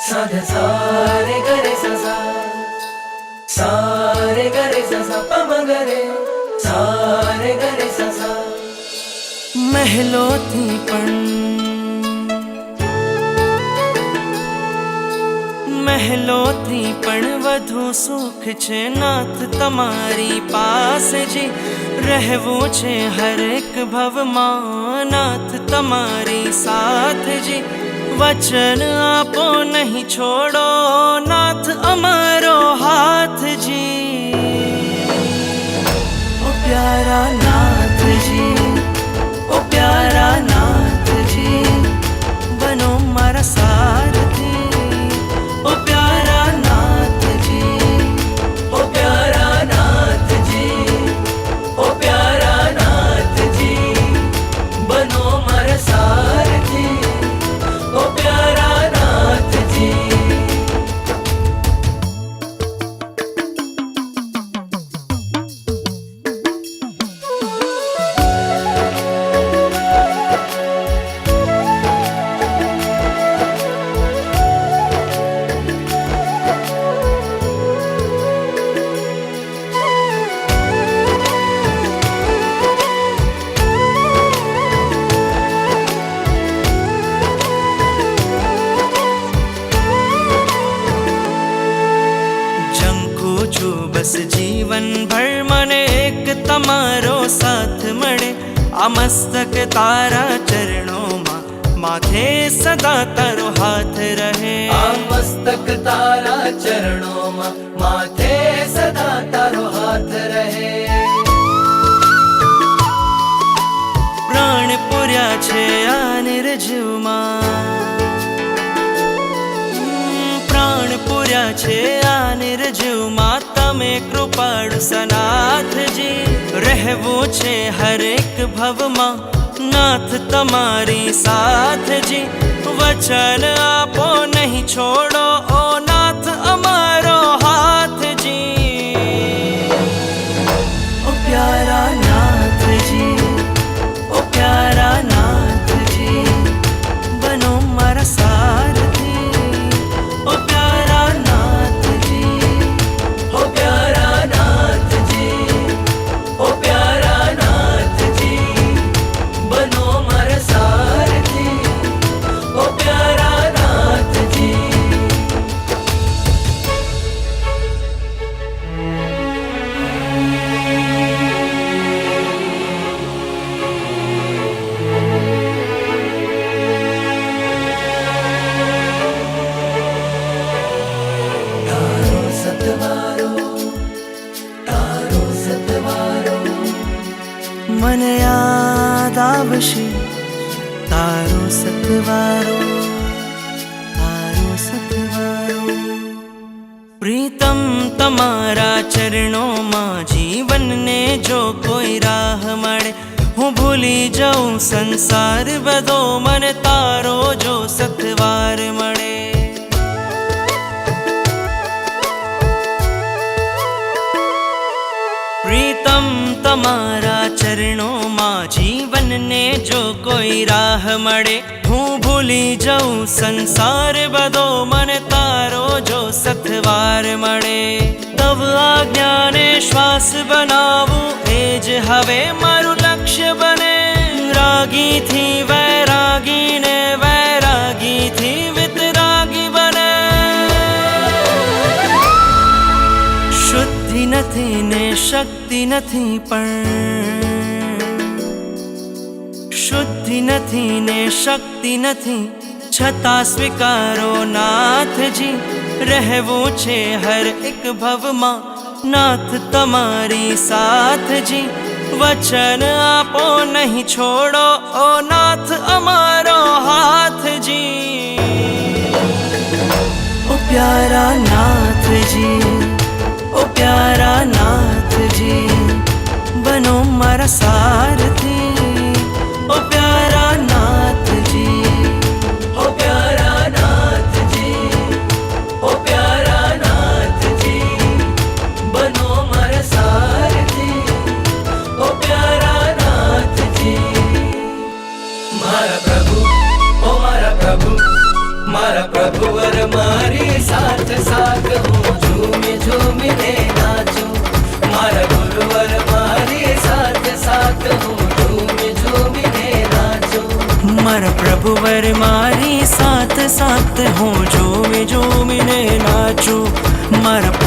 सा ध सा रे ग रे सा सा, सा रे ग रे सा सा प म ग रे, सा रे ग रे सा सा। મહેલોથી પણ વધુ સુખ છે નાથ તમારી પાસે જી। રહેવું છે હરેક ભવમાં નાથ તમારી સાથ જી। વચન આપો નહીં છોડો નાથ અમારો હાથ જી। ઓ પ્યારા નાથજી, ઓ પ્યારા નાથજી, બનો મારા સારથી। ઓ પ્યારા નાથજી, ઓ પ્યારા નાથજી, ઓ પ્યારા નાથજી, બનો મારા સારથી। ઓ પ્યારા નાથજી। બસ જીવન ભર મને એક તમારો સાથ મળે। આ મસ્તક તારા ચરણોમાં માથે સદા તારો હાથ રહે। આ મસ્તક તારા ચરણોમાં માથે સદા તારો હાથ રહે। પ્રાણ પૂર્યા છે આ નિર્જીવમાં, પ્રાણ પૂર્યા છે આ નિર્જીવમાં તમે કૃપાળુ સનાથજી। રહેવું છે હરેક ભવમાં નાથ તમારી સાથજી। વચન આપો નહીં છોડો ઓ નાથ અમારો હાથજી। ઓ પ્યારા નાથજી, ઓ પ્યારા નાથજી, બનો મારા સારથી। ઓ પ્યારા નાથજી, ઓ પ્યારા નાથજી, ઓ પ્યારા નાથજી, બનો મારા સારથી। ઓ પ્યારા નાથજી। તારો સતવારો, તારો સતવારો, મને યાદ આવશે તારો સતવારો, તારો સતવારો। પ્રીતમ તમારા ચરણોમાં જીવનને જો કોઈ રાહ મળે, હું ભૂલી જાઉં સંસાર બધો મને તારો જો સતવાર મળે। પ્રીતમ તમારા ચરણોમાં જીવનને જો કોઈ રાહ મળે, હું ભૂલી જાઉં સંસાર બધો મને તારો જો સથવાર મળે। તવ આજ્ઞાને શ્વાસ બનાવું એ જ હવે મારું લક્ષ્ય બને। રાગીથી વૈરાગીને, વૈરાગીથી વિતરાગી બને। શુદ્ધિ નથી ને શક્તિ નથી પણ, શુદ્ધિ નથી ને શક્તિ નથી છતાં સ્વીકારો નાથજી। રહેવું છે હર એક ભવમાં નાથ તમારી સાથજી। વચન આપો નહીં છોડો ઓ નાથ અમારો હાથજી। ઓ પ્યારા નાથજી, ઓ પ્યારા નાથજી, બનો મારા સારથી। ઓ પ્યારા નાથજી, ઓ પ્યારા નાથજી, ઓ પ્યારા નાથજી, બનો મારા સારથી। ઓ પ્યારા નાથજી। મારા પ્રભુ, ઓ મારા પ્રભુ, મારા પ્રભુ પ્રભુવર મારી સાથ સાથ હું ઝૂમી ઝૂમીને નાચું મારા ગુરુવર મારી સાથ સાથ હું ઝૂમી ઝૂમીને નાચું મારા પ્રભુવર મારી સાથ સાથ હું ઝૂમી ઝૂમીને નાચું મારા